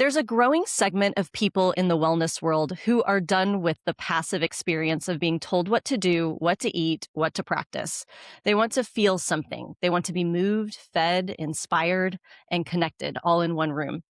There's a growing segment of people in the wellness world who are done with the passive experience of being told what to do, what to eat, what to practice. They want to feel something. They want to be moved, fed, inspired, and connected all in one room.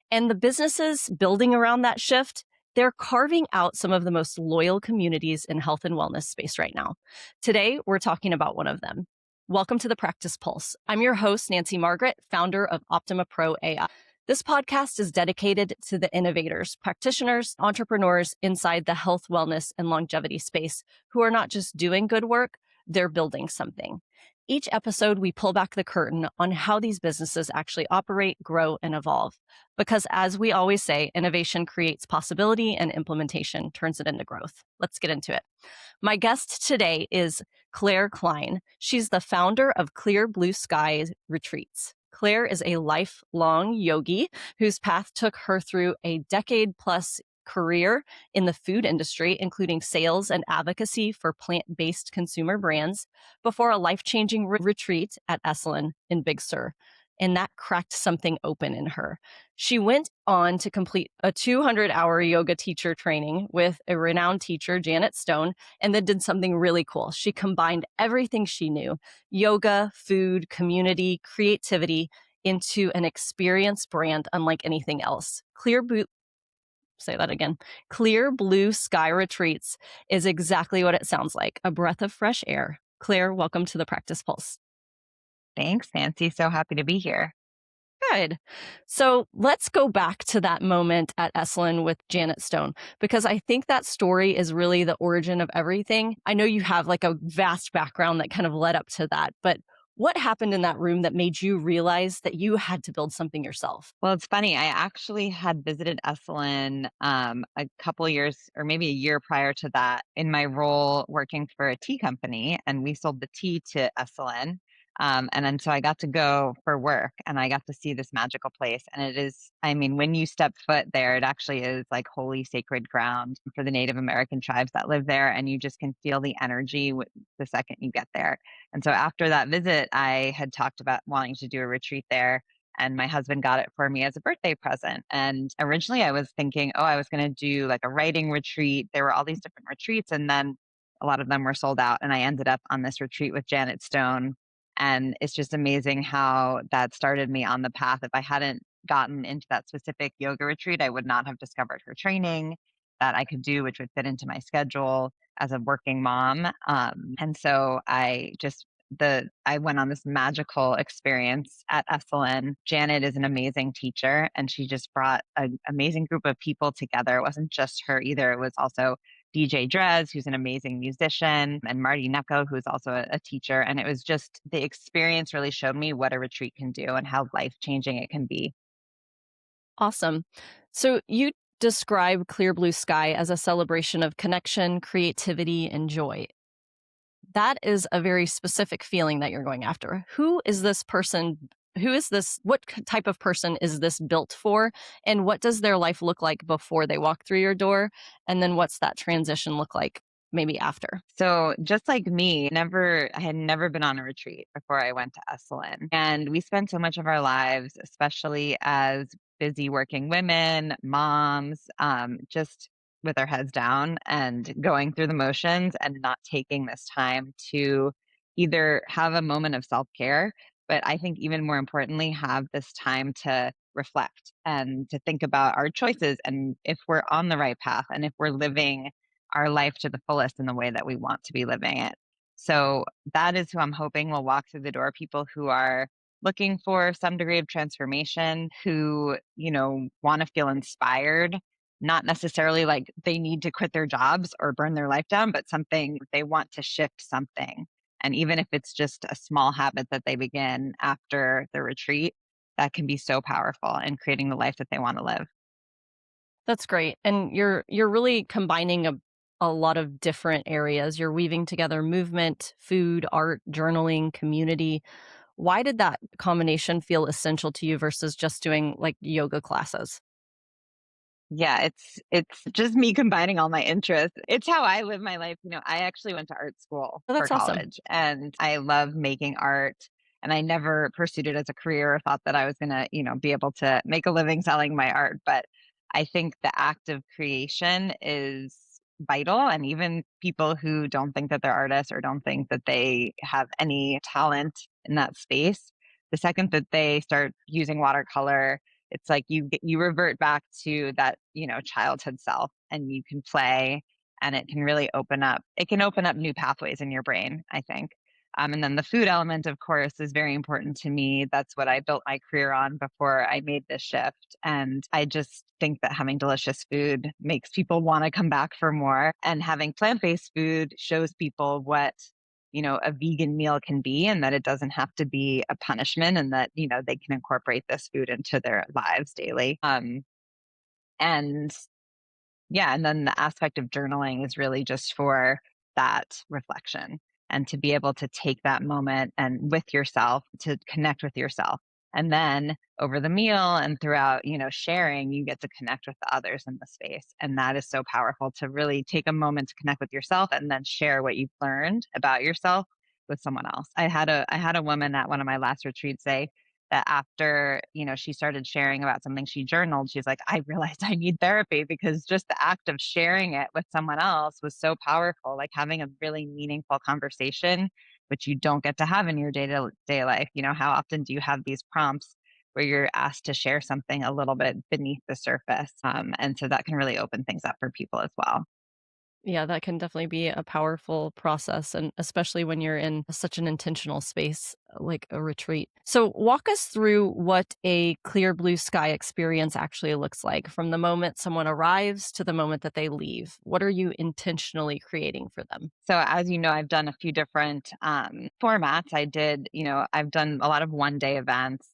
And the businesses building around that shift, they're carving out some of the most loyal communities in health and wellness space right now. Today, we're talking about one of them. Welcome to the Practice Pulse. I'm your host, Nancy Margrit, founder of Optima Pro AI. This podcast is dedicated to the innovators, practitioners, entrepreneurs inside the health, wellness, and longevity space who are not just doing good work, they're building something. Each episode, we pull back the curtain on how these businesses actually operate, grow, and evolve. Because as we always say, innovation creates possibility and implementation turns it into growth. Let's get into it. My guest today is Claire Klein. She's the founder of Clear Blue Sky Retreats. Claire is a lifelong yogi whose path took her through a decade-plus career in the food industry, including sales and advocacy for plant-based consumer brands, before a life-changing retreat at Esalen in Big Sur. And that cracked something open in her. She went on to complete a 200-hour yoga teacher training with a renowned teacher, Janet Stone, and then did something really cool. She combined everything she knew, yoga, food, community, creativity, into an experience brand unlike anything else. Clear Blue Sky Retreats is exactly what it sounds like, a breath of fresh air. Claire, welcome to the Practice Pulse. Thanks, Nancy. So happy to be here. Good. So let's go back to that moment at Esalen with Janet Stone, because I think that story is really the origin of everything. I know you have like a vast background that kind of led up to that, but what happened in that room that made you realize that you had to build something yourself? Well, it's funny. I actually had visited Esalen a couple years or maybe a year prior to that in my role working for a tea company, and we sold the tea to Esalen. And then so I got to go for work and I got to see this magical place. And it is, I mean, when you step foot there, it actually is like holy sacred ground for the Native American tribes that live there. And you just can feel the energy the second you get there. And so after that visit, I had talked about wanting to do a retreat there. And my husband got it for me as a birthday present. And originally I was thinking, oh, I was going to do like a writing retreat. There were all these different retreats. And then a lot of them were sold out. And I ended up on this retreat with Janet Stone. And it's just amazing how that started me on the path. If I hadn't gotten into that specific yoga retreat, I would not have discovered her training that I could do, which would fit into my schedule as a working mom. And so I went on this magical experience at Esalen. Janet is an amazing teacher, and she just brought an amazing group of people together. It wasn't just her either. It was also DJ Drez, who's an amazing musician, and Marty Necco, who's also a teacher. And it was just the experience really showed me what a retreat can do and how life-changing it can be. Awesome. So you describe Clear Blue Sky as a celebration of connection, creativity, and joy. That is a very specific feeling that you're going after. Who is this person? What type of person is this built for? And what does their life look like before they walk through your door? And then what's that transition look like maybe after? So just like me, I had never been on a retreat before I went to Esalen. And we spend so much of our lives, especially as busy working women, moms, just with our heads down and going through the motions and not taking this time to either have a moment of self-care, but I think even more importantly, have this time to reflect and to think about our choices and if we're on the right path and if we're living our life to the fullest in the way that we want to be living it. So that is who I'm hoping will walk through the door, people who are looking for some degree of transformation, who, want to feel inspired, not necessarily like they need to quit their jobs or burn their life down, but something they want to shift something. And even if it's just a small habit that they begin after the retreat, that can be so powerful in creating the life that they want to live. That's great. And you're really combining a lot of different areas. You're weaving together movement, food, art, journaling, community. Why did that combination feel essential to you versus just doing like yoga classes? Yeah, it's just me combining all my interests. It's how I live my life. I actually went to art school Oh, for that's awesome. college and I love making art. And I never pursued it as a career or thought that I was going to, be able to make a living selling my art. But I think the act of creation is vital. And even people who don't think that they're artists or don't think that they have any talent in that space, the second that they start using watercolor, it's like you revert back to that, childhood self, and you can play, and it can open up new pathways in your brain, I think. And then the food element, of course, is very important to me. That's what I built my career on before I made this shift. And I just think that having delicious food makes people want to come back for more. And having plant based food shows people what, a vegan meal can be, and that it doesn't have to be a punishment, and that, they can incorporate this food into their lives daily. And yeah, and then the aspect of journaling is really just for that reflection, and to be able to take that moment and with yourself to connect with yourself. And then over the meal and throughout, sharing, you get to connect with the others in the space. And that is so powerful, to really take a moment to connect with yourself and then share what you've learned about yourself with someone else. I had a woman at one of my last retreats say that after, she started sharing about something she journaled, she's like, I realized I need therapy, because just the act of sharing it with someone else was so powerful, like having a really meaningful conversation, which you don't get to have in your day to day life. How often do you have these prompts where you're asked to share something a little bit beneath the surface? And so that can really open things up for people as well. Yeah, that can definitely be a powerful process, and especially when you're in such an intentional space like a retreat. So, walk us through what a clear blue sky experience actually looks like from the moment someone arrives to the moment that they leave. What are you intentionally creating for them? So as you know, I've done a few different formats. I've done a lot of 1 day events.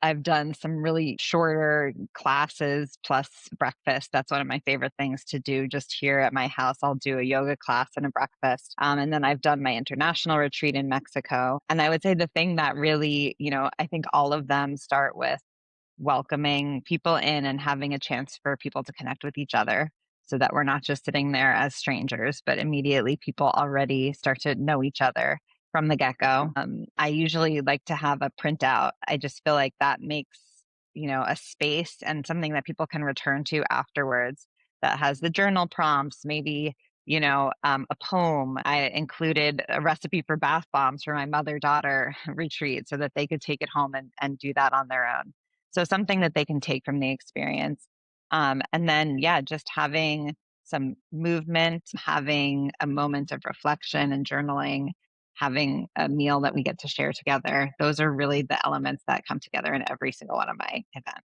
I've done some really shorter classes plus breakfast. That's one of my favorite things to do just here at my house. I'll do a yoga class and a breakfast. And then I've done my international retreat in Mexico. And I would say the thing that really, I think all of them start with welcoming people in and having a chance for people to connect with each other, so that we're not just sitting there as strangers, but immediately people already start to know each other from the get go. I usually like to have a printout. I just feel like that makes, a space and something that people can return to afterwards, that has the journal prompts, maybe, a poem. I included a recipe for bath bombs for my mother daughter retreat, so that they could take it home and do that on their own. So something that they can take from the experience. And then, yeah, just having some movement, having a moment of reflection and journaling, having a meal that we get to share together. Those are really the elements that come together in every single one of my events.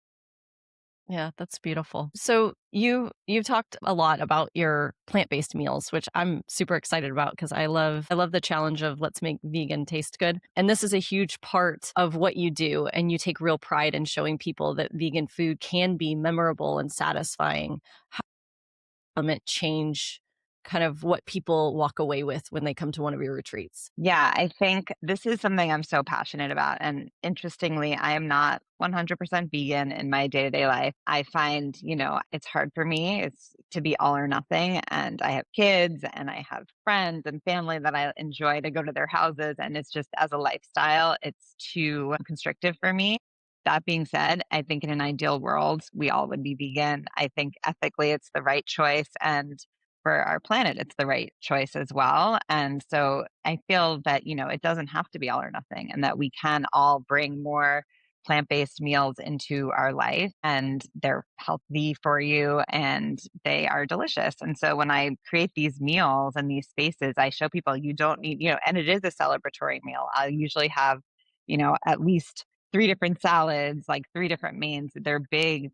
Yeah, that's beautiful. So you've talked a lot about your plant-based meals, which I'm super excited about because I love the challenge of let's make vegan taste good. And this is a huge part of what you do, and you take real pride in showing people that vegan food can be memorable and satisfying. It change kind of what people walk away with when they come to one of your retreats? Yeah, I think this is something I'm so passionate about. And interestingly, I am not 100% vegan in my day to day life. I find, it's hard for me. It's to be all or nothing. And I have kids and I have friends and family that I enjoy to go to their houses. And it's just, as a lifestyle, it's too constrictive for me. That being said, I think in an ideal world, we all would be vegan. I think ethically, it's the right choice. And for our planet, it's the right choice as well. And so I feel that, it doesn't have to be all or nothing, and that we can all bring more plant based meals into our life, and they're healthy for you and they are delicious. And so when I create these meals and these spaces, I show people you don't need, and it is a celebratory meal. I usually have, at least three different salads, like three different mains. They're big,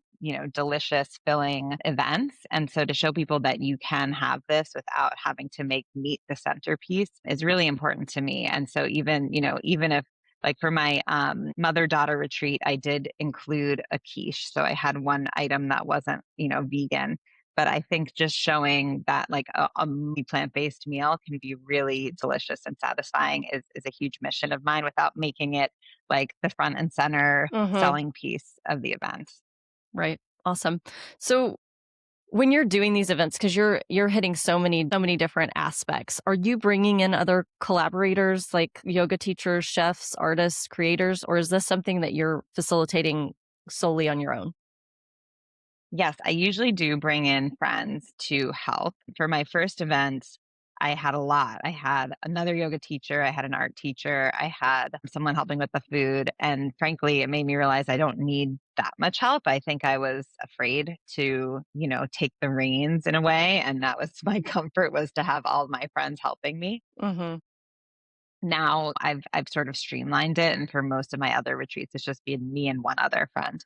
delicious, filling events. And so to show people that you can have this without having to make meat the centerpiece is really important to me. And so even if, like, for my mother daughter retreat, I did include a quiche. So I had one item that wasn't, vegan. But I think just showing that, like, a plant based meal can be really delicious and satisfying is a huge mission of mine, without making it like the front and center Mhm. selling piece of the event. Right. Awesome. So When you're doing these events, because you're hitting so many different aspects, are you bringing in other collaborators like yoga teachers, chefs, artists, creators, or is this something that you're facilitating solely on your own? Yes, I usually do bring in friends to help. For my first event, I had a lot. I had another yoga teacher, I had an art teacher, I had someone helping with the food. And frankly, it made me realize I don't need that much help. I think I was afraid to, take the reins in a way. And that was my comfort was to have all of my friends helping me. Mhm. Now I've sort of streamlined it, and for most of my other retreats, it's just been me and one other friend.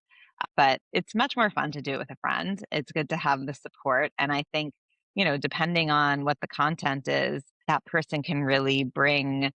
But it's much more fun to do it with a friend. It's good to have the support, and I think, depending on what the content is, that person can really bring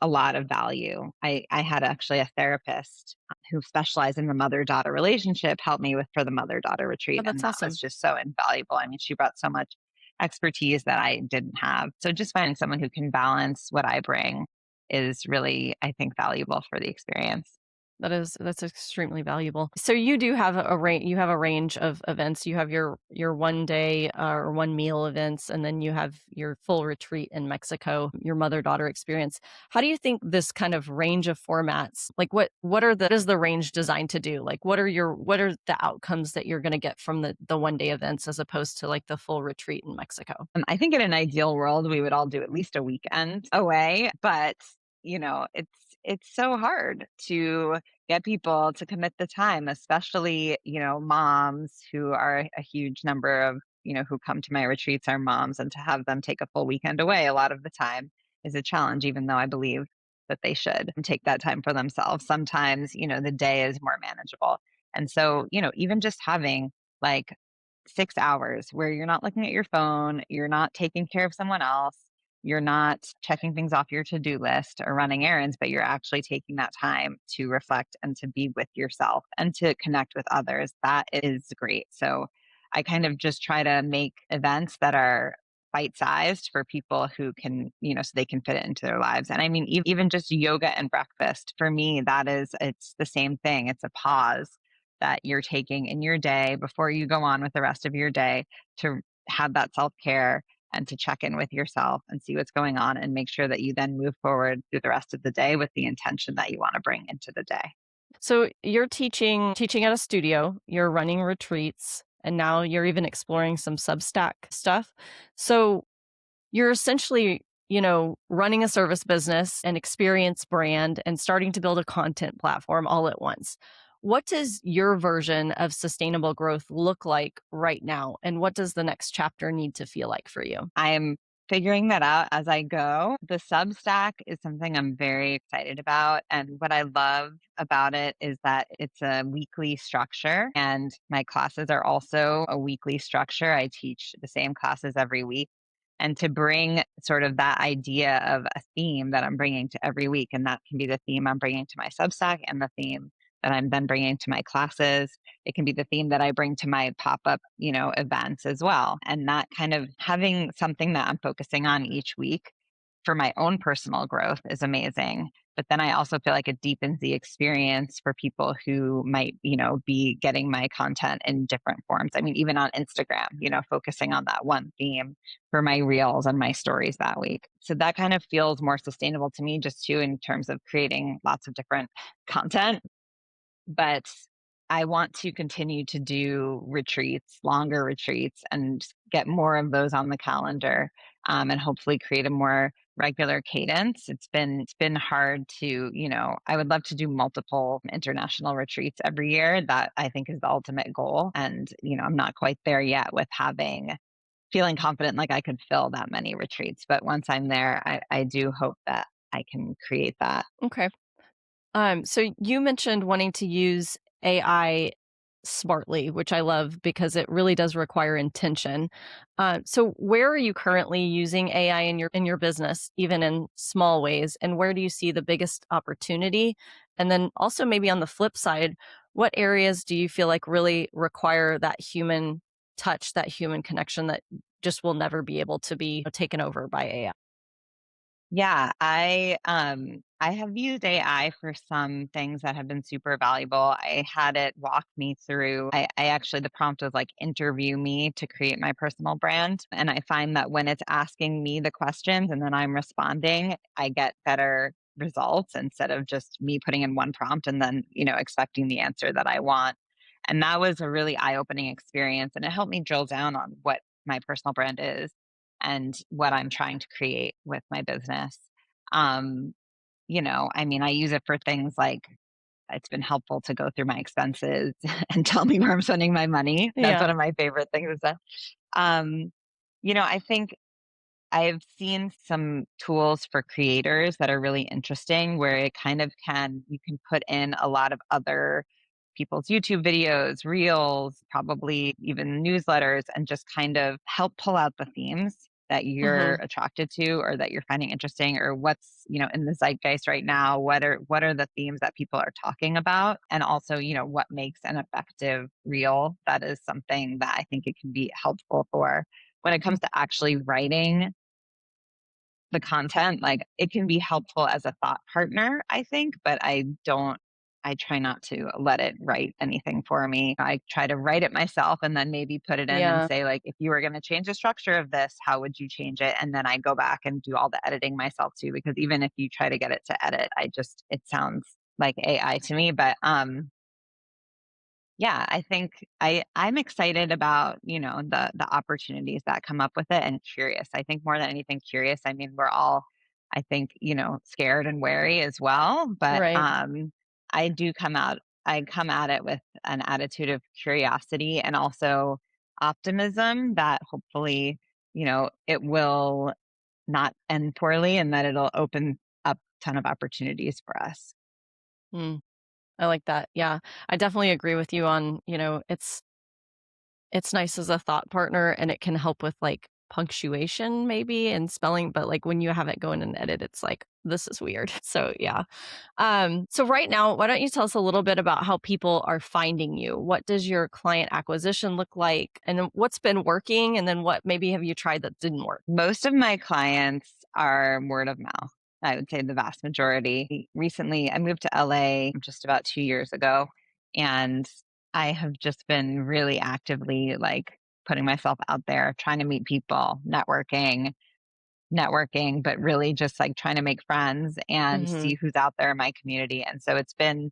a lot of value. I had actually a therapist who specialized in the mother-daughter relationship help me with for the mother-daughter Oh, retreat, and that's that was awesome. just so invaluable. I mean, she brought so much expertise that I didn't have. So just finding someone who can balance what I bring is really, I think, valuable for the experience. That's extremely valuable. So you do have you have a range of events. You have your one day or one meal events, and then you have your full retreat in Mexico, your mother-daughter experience. How do you think this kind of range of formats, like what is the range designed to do? Like what are the outcomes that you're going to get from the one day events as opposed to like the full retreat in Mexico? I think in an ideal world, we would all do at least a weekend away, but it's so hard to get people to commit the time, especially, moms who are a huge number of, who come to my retreats are moms, and to have them take a full weekend away a lot of the time is a challenge, even though I believe that they should take that time for themselves. Sometimes, the day is more manageable. And so, even just having like 6 hours where you're not looking at your phone, you're not taking care of someone else, you're not checking things off your to do list or running errands, but you're actually taking that time to reflect and to be with yourself and to connect with others. That is great. So I kind of just try to make events that are bite sized for people who can, so they can fit it into their lives. And I mean, even just yoga and breakfast for me, it's the same thing. It's a pause that you're taking in your day before you go on with the rest of your day to have that self care and to check in with yourself and see what's going on and make sure that you then move forward through the rest of the day with the intention that you want to bring into the day. So you're teaching at a studio, you're running retreats, and now you're even exploring some Substack stuff. So you're essentially, running a service business, an experience brand, and starting to build a content platform all at once. What does your version of sustainable growth look like right now? And what does the next chapter need to feel like for you? I am figuring that out as I go. The Substack is something I'm very excited about. And what I love about it is that it's a weekly structure, and my classes are also a weekly structure. I teach the same classes every week. And to bring sort of that idea of a theme that I'm bringing to every week, and that can be the theme I'm bringing to my Substack and the theme that I'm then bringing to my classes. It can be the theme that I bring to my pop-up, events as well. And that kind of having something that I'm focusing on each week for my own personal growth is amazing. But then I also feel like it deepens the experience for people who might, be getting my content in different forms. I mean, even on Instagram, focusing on that one theme for my reels and my stories that week. So that kind of feels more sustainable to me, just too, in terms of creating lots of different content. But I want to continue to do retreats, longer retreats, and get more of those on the calendar, and hopefully create a more regular cadence. It's been hard to, I would love to do multiple international retreats every year. That I think is the ultimate goal. And, I'm not quite there yet with feeling confident like I could fill that many retreats. But once I'm there, I do hope that I can create that. Okay. So you mentioned wanting to use AI smartly, which I love because it really does require intention. So where are you currently using AI in your business, even in small ways, and where do you see the biggest opportunity? And then also maybe on the flip side, what areas do you feel like really require that human touch, that human connection that just will never be able to be taken over by AI? Yeah, I have used AI for some things that have been super valuable. I had it walk me through. I actually, the prompt was like, interview me to create my personal brand. And I find that when it's asking me the questions and then I'm responding, I get better results instead of just me putting in one prompt and then, expecting the answer that I want. And that was a really eye opening experience. And it helped me drill down on what my personal brand is and what I'm trying to create with my business. Um, I mean, I use it for things like it's been helpful to go through my expenses and tell me where I'm spending my money. That's Yeah. one of my favorite things. Um, I think I've seen some tools for creators that are really interesting where it kind of you can put in a lot of other people's YouTube videos, reels, probably even newsletters, and just kind of help pull out the themes that you're Hmm. attracted to or that you're finding interesting or what's, in the zeitgeist right now. What are the themes that people are talking about? And also, what makes an effective reel? That is something that I think it can be helpful for when it comes to actually writing the content. Like, it can be helpful as a thought partner, I think, but I try not to let it write anything for me. I try to write it myself and then maybe put it in and Yeah. say, like, if you were going to change the structure of this, how would you change it? And then I go back and do all the editing myself too, because even if you try to get it to edit, it sounds like AI to me. But yeah, I think I'm excited about, the opportunities that come up with it and curious. I think more than anything curious. I mean, we're all I think, scared and wary as well, but Right. I do I come at it with an attitude of curiosity and also optimism that hopefully, it will not end poorly and that it'll open up a ton of opportunities for us. Mm, I like that. Yeah. I definitely agree with you on, it's nice as a thought partner and it can help with like punctuation maybe and spelling, but like when you have it go in and edit, it's like, this is weird. So yeah. So right now, why don't you tell us a little bit about how people are finding you? What does your client acquisition look like? And then what's been working? And then what maybe have you tried that didn't work? Most of my clients are word of mouth. I would say the vast majority. Recently, I moved to LA just about 2 years ago, and I have just been really actively like putting myself out there, trying to meet people, networking, but really just like trying to make friends and Hmm. see who's out there in my community. And so it's been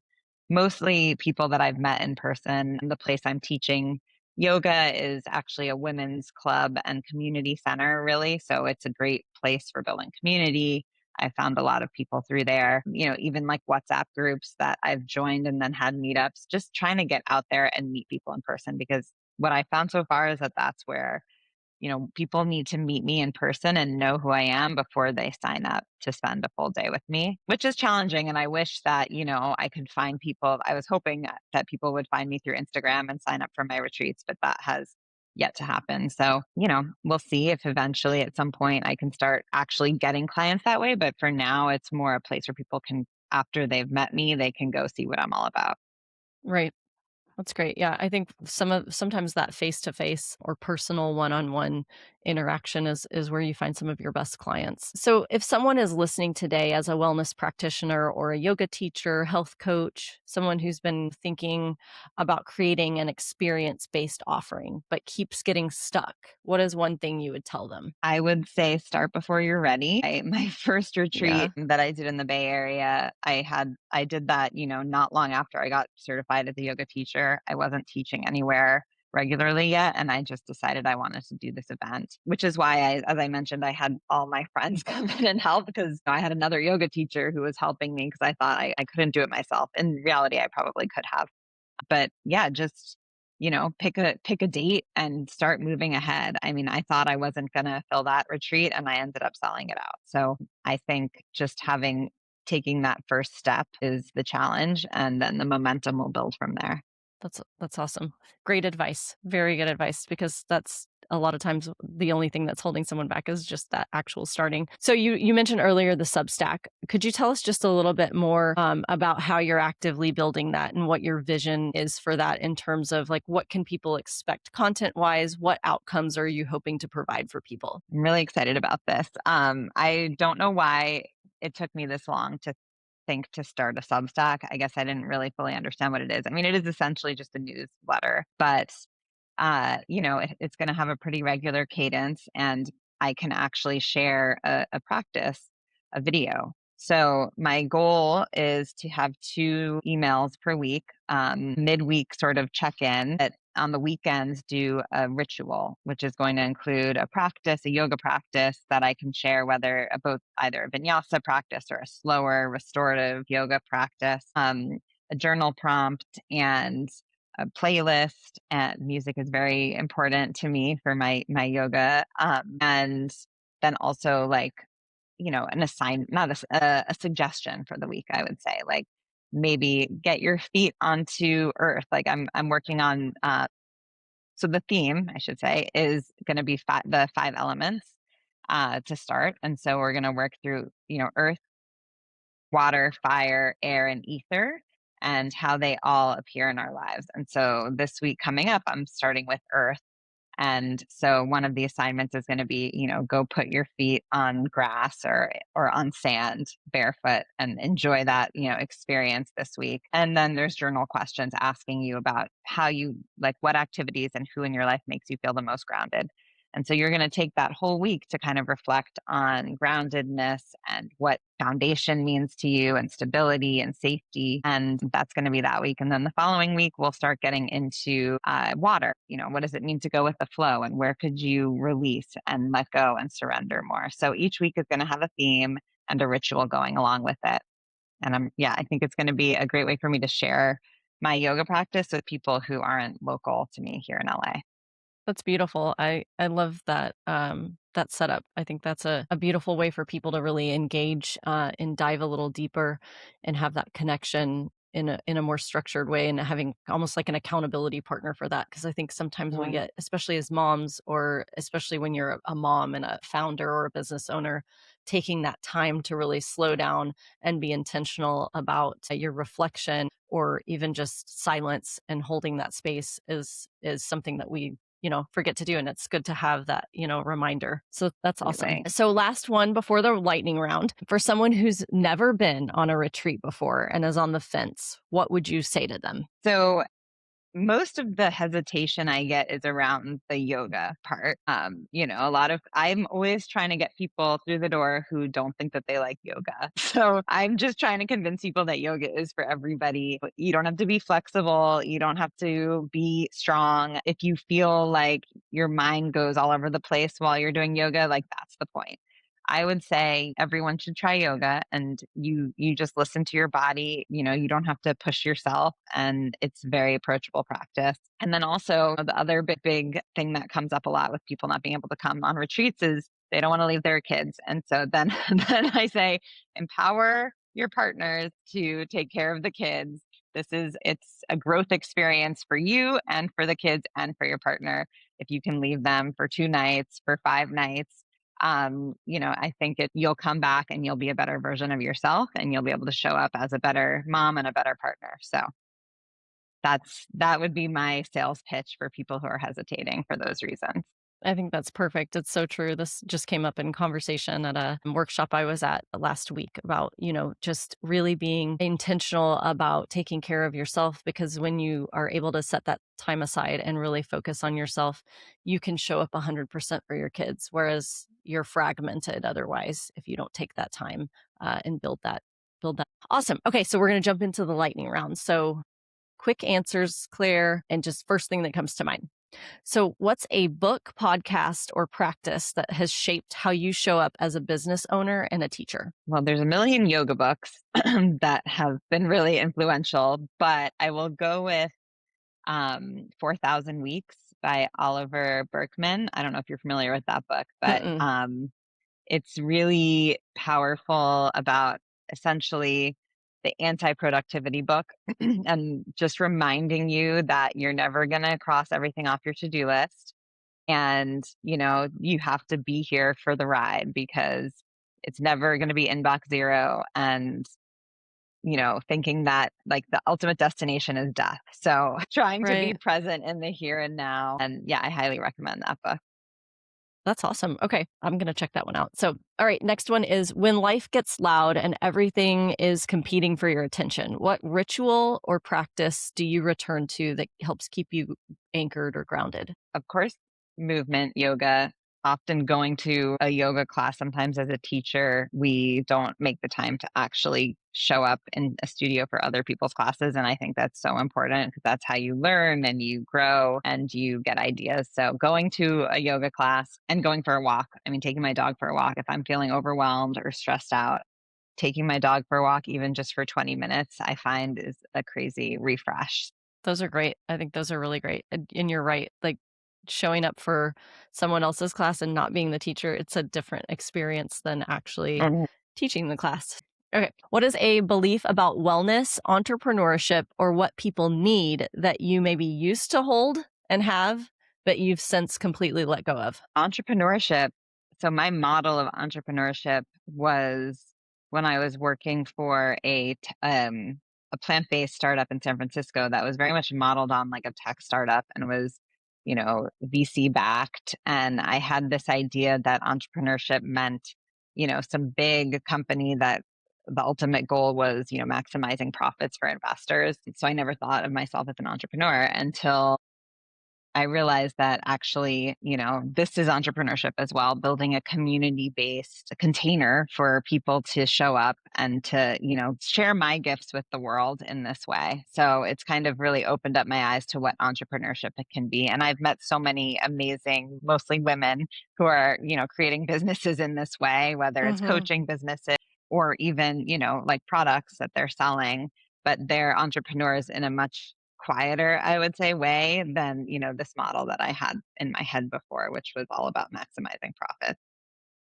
mostly people that I've met in person. The place I'm teaching yoga is actually a women's club and community center, really. So it's a great place for building community. I found a lot of people through there, even like WhatsApp groups that I've joined and then had meetups, just trying to get out there and meet people in person because what I found so far is that that's where people need to meet me in person and know who I am before they sign up to spend a full day with me, which is challenging. And I wish that, I could find people. I was hoping that people would find me through Instagram and sign up for my retreats, but that has yet to happen. So, we'll see if eventually at some point I can start actually getting clients that way. But for now, it's more a place where people can, after they've met me, they can go see what I'm all about. Right. That's great. Yeah, I think sometimes that face-to-face or personal one-on-one interaction is where you find some of your best clients. So, if someone is listening today as a wellness practitioner or a yoga teacher, health coach, someone who's been thinking about creating an experience-based offering but keeps getting stuck, what is one thing you would tell them? I would say start before you're ready. My first Yeah. retreat that I did in the Bay Area, I did that, not long after I got certified as a yoga teacher. I wasn't teaching anywhere regularly yet, and I just decided I wanted to do this event, which is why as I mentioned, I had all my friends come in and help because I had another yoga teacher who was helping me because I thought I couldn't do it myself. In reality, I probably could have. But yeah, just, pick a date and start moving ahead. I mean, I thought I wasn't going to fill that retreat and I ended up selling it out. So I think just taking that first step is the challenge and then the momentum will build from there. That's awesome. Great advice. Very good advice because that's a lot of times the only thing that's holding someone back is just that actual starting. So you mentioned earlier the Substack. Could you tell us just a little bit more about how you're actively building that and what your vision is for that in terms of like what can people expect content wise? What outcomes are you hoping to provide for people? I'm really excited about this. I don't know why it took me this long to think to start a Substack. I guess I didn't really fully understand what it is. I mean, it is essentially just a newsletter, but it's going to have a pretty regular cadence, and I can actually share a practice, a video. So my goal is to have 2 emails per week, midweek sort of check in. On the weekends, do a ritual, which is going to include a practice, a yoga practice that I can share, whether both either a vinyasa practice or a slower restorative yoga practice, a journal prompt, and a playlist. And music is very important to me for my yoga, and then also like an not a suggestion for the week. I would say like maybe get your feet onto earth. Like I'm working on so the theme, I should say, is going to be the 5 elements to start. And so we're going to work through earth, water, fire, air, and ether, and how they all appear in our lives. And so this week coming up, I'm starting with earth. And so one of the assignments is going to be, go put your feet on grass or on sand barefoot and enjoy that, experience this week. And then there's journal questions asking you about how you like what activities and who in your life makes you feel the most grounded. And so you're going to take that whole week to kind of reflect on groundedness and what foundation means to you and stability and safety. And that's going to be that week. And then the following week, we'll start getting into water. What does it mean to go with the flow, and where could you release and let go and surrender more? So each week is going to have a theme and a ritual going along with it. And I think it's going to be a great way for me to share my yoga practice with people who aren't local to me here in LA. That's beautiful. I love that that setup. I think that's a beautiful way for people to really engage and dive a little deeper and have that connection in a more structured way, and having almost like an accountability partner for that. Because I think sometimes we get, especially as moms, or especially when you're a mom and a founder or a business owner, taking that time to really slow down and be intentional about your reflection, or even just silence and holding that space is something that we forget to do. And it's good to have that, reminder. So that's awesome. Absolutely. So last one before the lightning round, for someone who's never been on a retreat before and is on the fence, what would you say to them? So most of the hesitation I get is around the yoga part. I'm always trying to get people through the door who don't think that they like yoga. So I'm just trying to convince people that yoga is for everybody. You don't have to be flexible. You don't have to be strong. If you feel like your mind goes all over the place while you're doing yoga, like that's the point. I would say everyone should try yoga, and you just listen to your body. You don't have to push yourself, and it's very approachable practice. And then also the other big thing that comes up a lot with people not being able to come on retreats is they don't want to leave their kids. And so then then I say empower your partners to take care of the kids. It's a growth experience for you and for the kids and for your partner if you can leave them for 2 nights, for 5 nights. I think you'll come back and you'll be a better version of yourself, and you'll be able to show up as a better mom and a better partner. So that would be my sales pitch for people who are hesitating for those reasons. I think that's perfect. It's so true. This just came up in conversation at a workshop I was at last week about, just really being intentional about taking care of yourself, because when you are able to set that time aside and really focus on yourself, you can show up 100% for your kids, whereas you're fragmented otherwise if you don't take that time and build that. Awesome. Okay, so we're going to jump into the lightning round. So quick answers, Claire, and just first thing that comes to mind. So, what's a book, podcast, or practice that has shaped how you show up as a business owner and a teacher? Well, there's a million yoga books that have been really influential, but I will go with 4,000 Weeks by Oliver Berkman. I don't know if you're familiar with that book, but it's really powerful about essentially the anti-productivity book and just reminding you that you're never going to cross everything off your to-do list. And, you have to be here for the ride, because it's never going to be inbox zero. And, thinking that like the ultimate destination is death. So trying to be Right. present in the here and now. And yeah, I highly recommend that book. That's awesome. Okay, I'm going to check that one out. So, all right, next one is when life gets loud and everything is competing for your attention, what ritual or practice do you return to that helps keep you anchored or grounded? Of course, movement, yoga, often going to a yoga class. Sometimes as a teacher, we don't make the time to actually show up in a studio for other people's classes. And I think that's so important because that's how you learn and you grow and you get ideas. So going to a yoga class and going for a walk. I mean, taking my dog for a walk if I'm feeling overwhelmed or stressed out. Taking my dog for a walk, even just for 20 minutes, I find is a crazy refresh. Those are great. I think those are really great. And you're right. Like showing up for someone else's class and not being the teacher, it's a different experience than actually teaching the class. Okay. What is a belief about wellness, entrepreneurship, or what people need that you maybe used to hold and have, but you've since completely let go of? Entrepreneurship. So my model of entrepreneurship was when I was working for a plant-based startup in San Francisco that was very much modeled on like a tech startup and was, VC backed. And I had this idea that entrepreneurship meant, some big company that the ultimate goal was, maximizing profits for investors. So I never thought of myself as an entrepreneur until I realized that actually, this is entrepreneurship as well, building a community based container for people to show up and to, share my gifts with the world in this way. So it's kind of really opened up my eyes to what entrepreneurship it can be. And I've met so many amazing, mostly women who are, creating businesses in this way, whether it's Hmm. coaching businesses or even, like products that they're selling, but they're entrepreneurs in a much quieter, I would say, way than, this model that I had in my head before, which was all about maximizing profits.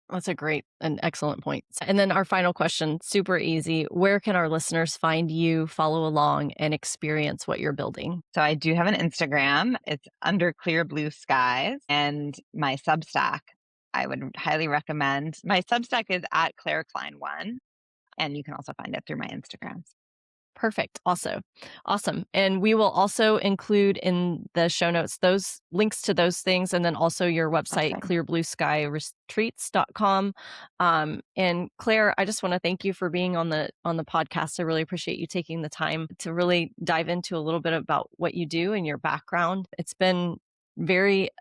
That's a great and excellent point. And then our final question, super easy. Where can our listeners find you, follow along, and experience what you're building? So I do have an Instagram. It's under Clear Blue Skies and my Substack. I would highly recommend. My Substack is at Claire Klein 1, and you can also find it through my Instagrams. Perfect. Also, awesome. And we will also include in the show notes those links to those things and then also your website, Awesome. clearblueskyretreats.com. And Claire, I just want to thank you for being on the podcast. I really appreciate you taking the time to really dive into a little bit about what you do and your background. It's been very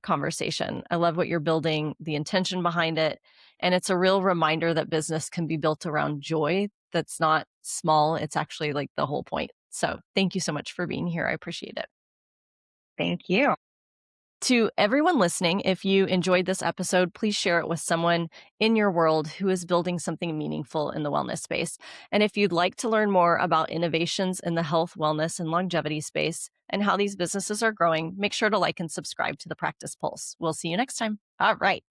conversation. I love what you're building, the intention behind it. And it's a real reminder that business can be built around joy that's not small. It's actually like the whole point. So thank you so much for being here. I appreciate it. Thank you. To everyone listening, if you enjoyed this episode, please share it with someone in your world who is building something meaningful in the wellness space. And if you'd like to learn more about innovations in the health, wellness, and longevity space and how these businesses are growing, make sure to like and subscribe to the Practice Pulse. We'll see you next time. All right.